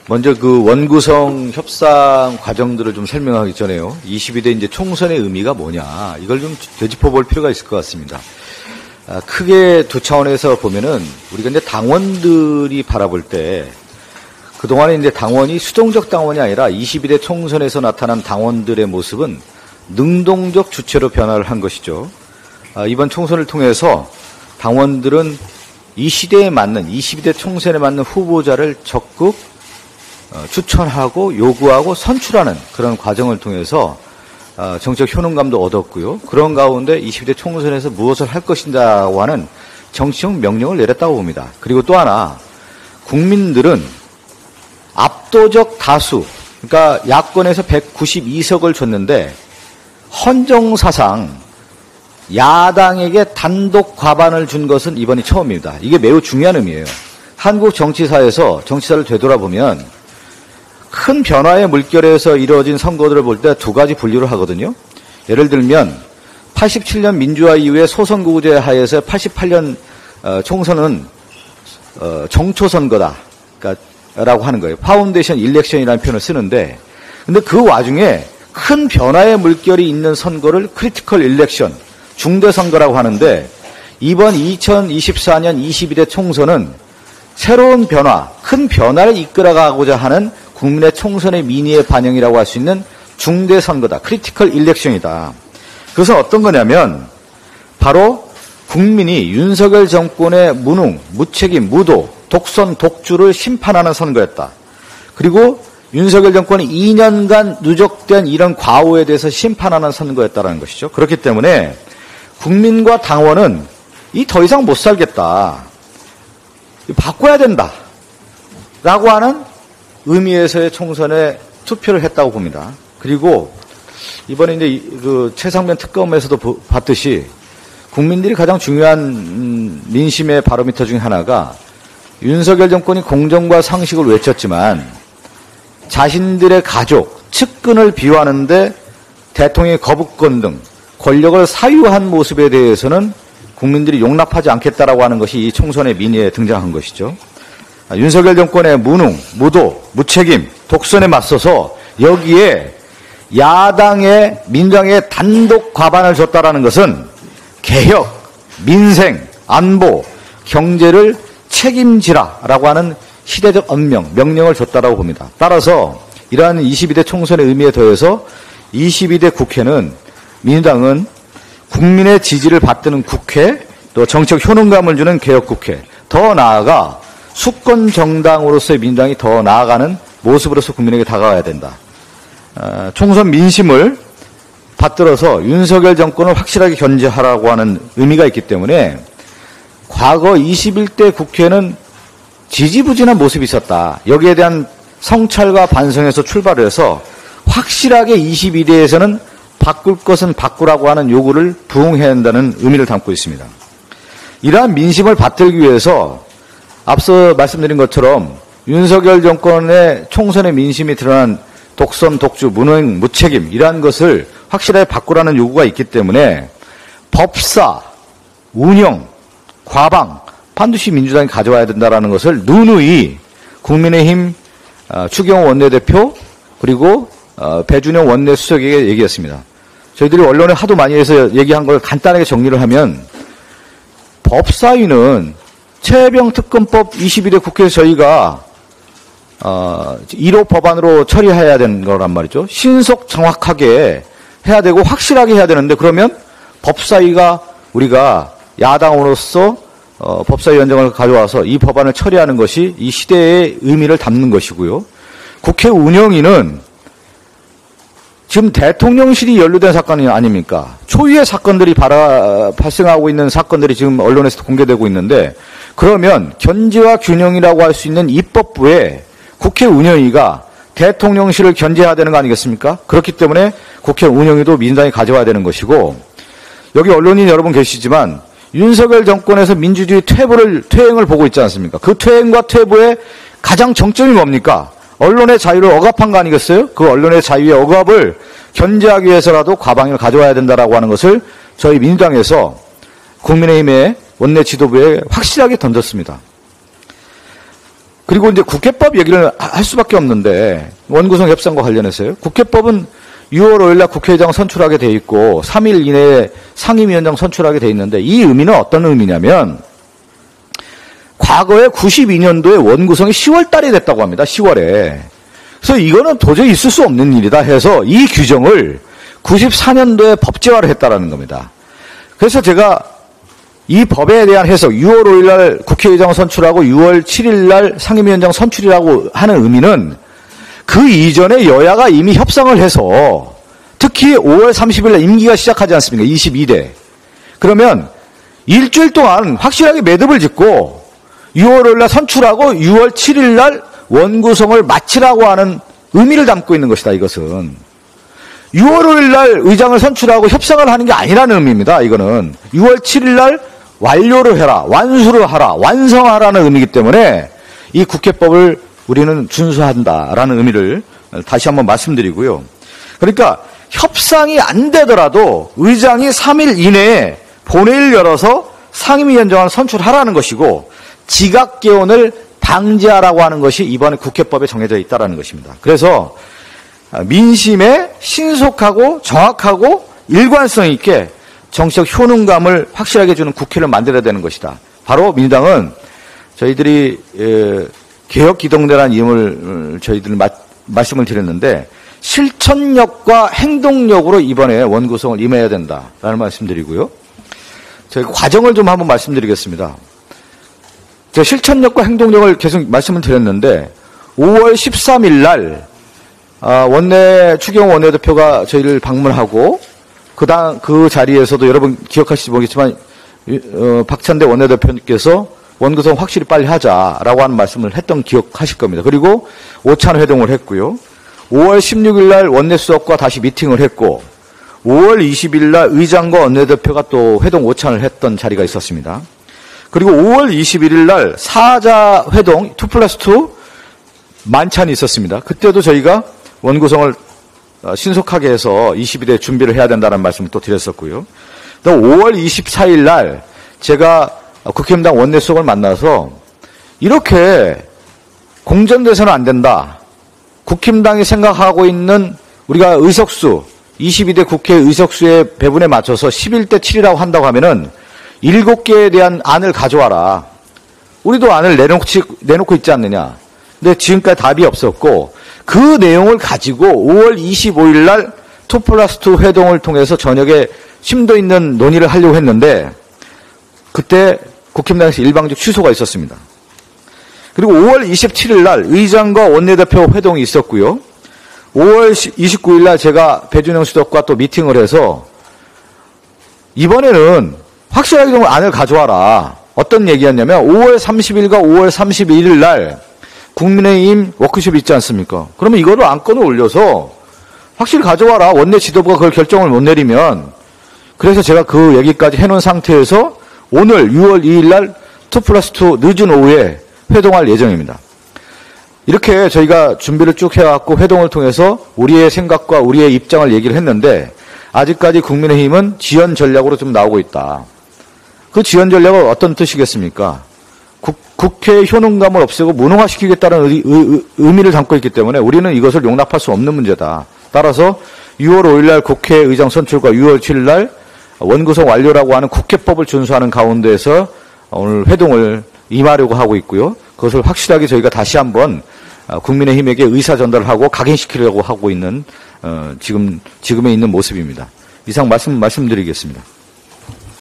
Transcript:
먼저 그 원구성 협상 과정들을 좀 설명하기 전에요. 22대 이제 총선의 의미가 뭐냐, 이걸 좀 되짚어 볼 필요가 있을 것 같습니다. 크게 두 차원에서 보면은 우리가 이제 당원들이 바라볼 때 그동안에 이제 당원이 수동적 당원이 아니라 22대 총선에서 나타난 당원들의 모습은 능동적 주체로 변화를 한 것이죠. 이번 총선을 통해서 당원들은 이 시대에 맞는 22대 총선에 맞는 후보자를 적극 추천하고 요구하고 선출하는 그런 과정을 통해서 정책 효능감도 얻었고요. 그런 가운데 22대 총선에서 무엇을 할 것인가고 하는 정치적 명령을 내렸다고 봅니다. 그리고 또 하나, 국민들은 압도적 다수, 그러니까 야권에서 192석을 줬는데 헌정사상 야당에게 단독 과반을 준 것은 이번이 처음입니다. 이게 매우 중요한 의미예요. 한국 정치사에서 정치사를 되돌아보면 큰 변화의 물결에서 이루어진 선거들을 볼 때 두 가지 분류를 하거든요. 예를 들면 87년 민주화 이후에 소선거구제 하에서 88년 총선은 정초선거다, 라고 하는 거예요. 파운데이션 일렉션이라는 표현을 쓰는데, 근데 그 와중에 큰 변화의 물결이 있는 선거를 크리티컬 일렉션, 중대선거라고 하는데, 이번 2024년 22대 총선은 새로운 변화, 큰 변화를 이끌어가고자 하는 국민의 총선의 민의의 반영이라고 할 수 있는 중대선거다, 크리티컬 일렉션이다. 그것은 어떤 거냐면 바로 국민이 윤석열 정권의 무능, 무책임, 무도, 독선, 독주를 심판하는 선거였다. 그리고 윤석열 정권이 2년간 누적된 이런 과오에 대해서 심판하는 선거였다는 것이죠. 그렇기 때문에 국민과 당원은 이 더 이상 못 살겠다, 바꿔야 된다 라고 하는 의미에서의 총선에 투표를 했다고 봅니다. 그리고 이번에 이제 그 최상면 특검에서도 봤듯이 국민들이 가장 중요한 민심의 바로미터 중에 하나가 윤석열 정권이 공정과 상식을 외쳤지만 자신들의 가족, 측근을 비호하는데 대통령의 거부권 등 권력을 사유한 모습에 대해서는 국민들이 용납하지 않겠다라고 하는 것이 이 총선의 민의에 등장한 것이죠. 윤석열 정권의 무능, 무도, 무책임, 독선에 맞서서 여기에 야당의 민주당에 단독 과반을 줬다라는 것은 개혁, 민생, 안보, 경제를 책임지라라고 하는 시대적 명령을 줬다라고 봅니다. 따라서 이러한 22대 총선의 의미에 더해서 22대 국회는, 민주당은 국민의 지지를 받드는 국회, 또 정책 효능감을 주는 개혁국회, 더 나아가 수권 정당으로서의 민주당이 더 나아가는 모습으로서 국민에게 다가와야 된다. 총선 민심을 받들어서 윤석열 정권을 확실하게 견제하라고 하는 의미가 있기 때문에 과거 21대 국회는 지지부진한 모습이 있었다. 여기에 대한 성찰과 반성에서 출발해서 확실하게 22대에서는 바꿀 것은 바꾸라고 하는 요구를 부응해야 한다는 의미를 담고 있습니다. 이러한 민심을 받들기 위해서 앞서 말씀드린 것처럼 윤석열 정권의 총선의 민심이 드러난 독선, 독주, 무능, 무책임, 이러한 것을 확실하게 바꾸라는 요구가 있기 때문에 법사, 운영, 과방 반드시 민주당이 가져와야 된다는 것을 누누이 국민의힘 추경호 원내대표 그리고 배준영 원내수석에게 얘기했습니다. 저희들이 언론에 하도 많이 해서 얘기한 걸 간단하게 정리를 하면, 법사위는 최혜병특검법 22대 국회에서 저희가 1호 법안으로 처리해야 되는 거란 말이죠. 신속 정확하게 해야 되고 확실하게 해야 되는데, 그러면 법사위가, 우리가 야당으로서 법사위원장을 가져와서 이 법안을 처리하는 것이 이 시대의 의미를 담는 것이고요. 국회 운영위는 지금 대통령실이 연루된 사건이 아닙니까? 초유의 사건들이 발생하고 있는 사건들이 지금 언론에서 공개되고 있는데, 그러면 견제와 균형이라고 할 수 있는 입법부에 국회 운영위가 대통령실을 견제해야 되는 거 아니겠습니까? 그렇기 때문에 국회 운영위도 민주당이 가져와야 되는 것이고, 여기 언론인 여러분 계시지만 윤석열 정권에서 민주주의 퇴행을 보고 있지 않습니까? 그 퇴행과 퇴보의 가장 정점이 뭡니까? 언론의 자유를 억압한 거 아니겠어요? 그 언론의 자유의 억압을 견제하기 위해서라도 과방위를 가져와야 된다라고 하는 것을 저희 민주당에서 국민의힘의 원내 지도부에 확실하게 던졌습니다. 그리고 이제 국회법 얘기를 할 수밖에 없는데 원구성 협상과 관련해서요. 국회법은 6월 5일 날 국회의장 선출하게 돼 있고 3일 이내에 상임위원장 선출하게 돼 있는데 이 의미는 어떤 의미냐면 과거에 92년도에 원구성이 10월 달에 됐다고 합니다. 10월에. 그래서 이거는 도저히 있을 수 없는 일이다 해서 이 규정을 94년도에 법제화를 했다라는 겁니다. 그래서 제가 이 법에 대한 해석, 6월 5일 날 국회의장 선출하고 6월 7일 날 상임위원장 선출이라고 하는 의미는 그 이전에 여야가 이미 협상을 해서 특히 5월 30일 날 임기가 시작하지 않습니까? 22대. 그러면 일주일 동안 확실하게 매듭을 짓고 6월 5일 날 선출하고 6월 7일 날 원구성을 마치라고 하는 의미를 담고 있는 것이다, 이것은. 6월 5일 날 의장을 선출하고 협상을 하는 게 아니라는 의미입니다, 이거는. 6월 7일 날 완료를 해라, 완수를 하라, 완성하라는 의미이기 때문에 이 국회법을 우리는 준수한다라는 의미를 다시 한번 말씀드리고요. 그러니까 협상이 안 되더라도 의장이 3일 이내에 본회의를 열어서 상임위원장을 선출하라는 것이고 지각개원을 방지하라고 하는 것이 이번에 국회법에 정해져 있다는 것입니다. 그래서 민심에 신속하고 정확하고 일관성 있게 정치적 효능감을 확실하게 주는 국회를 만들어야 되는 것이다. 바로 민주당은 저희들이 개혁기동대라는 이름을 저희들이 말씀을 드렸는데 실천력과 행동력으로 이번에 원구성을 임해야 된다라는 말씀드리고요. 저희 과정을 좀 한번 말씀드리겠습니다. 제가 실천력과 행동력을 계속 말씀을 드렸는데 5월 13일 날 추경 원내대표가 저희를 방문하고 그 자리에서도 여러분 기억하실지 모르겠지만 박찬대 원내대표님께서 원구성 확실히 빨리 하자라고 하는 말씀을 했던 기억하실 겁니다. 그리고 오찬 회동을 했고요. 5월 16일 날 원내수석과 다시 미팅을 했고 5월 20일 날 의장과 원내대표가 또 회동 오찬을 했던 자리가 있었습니다. 그리고 5월 21일 날 사자 회동 2+2 만찬이 있었습니다. 그때도 저희가 원구성을 신속하게 해서 22대 준비를 해야 된다는 말씀을 또 드렸었고요. 또 5월 24일 날 제가 국힘당 원내수석을 만나서 이렇게 공전돼서는 안 된다. 국힘당이 생각하고 있는 우리가 의석수 22대 국회 의석수의 배분에 맞춰서 11대 7이라고 한다고 하면은 7개에 대한 안을 가져와라. 우리도 안을 내놓고 있지 않느냐. 근데 지금까지 답이 없었고 그 내용을 가지고 5월 25일 날 2+2 회동을 통해서 저녁에 심도 있는 논의를 하려고 했는데 그때 국힘당에서 일방적 취소가 있었습니다. 그리고 5월 27일 날 의장과 원내대표 회동이 있었고요. 5월 29일 날 제가 배준영 수석과 또 미팅을 해서 이번에는 확실하게 좀 안을 가져와라. 어떤 얘기였냐면 5월 30일과 5월 31일 날 국민의힘 워크숍 있지 않습니까? 그러면 이거를 안건을 올려서 확실히 가져와라. 원내 지도부가 그걸 결정을 못 내리면. 그래서 제가 그 얘기까지 해놓은 상태에서 오늘 6월 2일 날 2+2 늦은 오후에 회동할 예정입니다. 이렇게 저희가 준비를 쭉 해왔고 회동을 통해서 우리의 생각과 우리의 입장을 얘기를 했는데 아직까지 국민의힘은 지연 전략으로 좀 나오고 있다. 그 지연 전략은 어떤 뜻이겠습니까? 국회의 효능감을 없애고 무능화시키겠다는 의미를 담고 있기 때문에 우리는 이것을 용납할 수 없는 문제다. 따라서 6월 5일 날 국회의장 선출과 6월 7일 날 원구성 완료라고 하는 국회법을 준수하는 가운데에서 오늘 회동을 임하려고 하고 있고요. 그것을 확실하게 저희가 다시 한번 국민의힘에게 의사 전달을 하고 각인시키려고 하고 있는 지금에 있는 모습입니다. 이상 말씀드리겠습니다.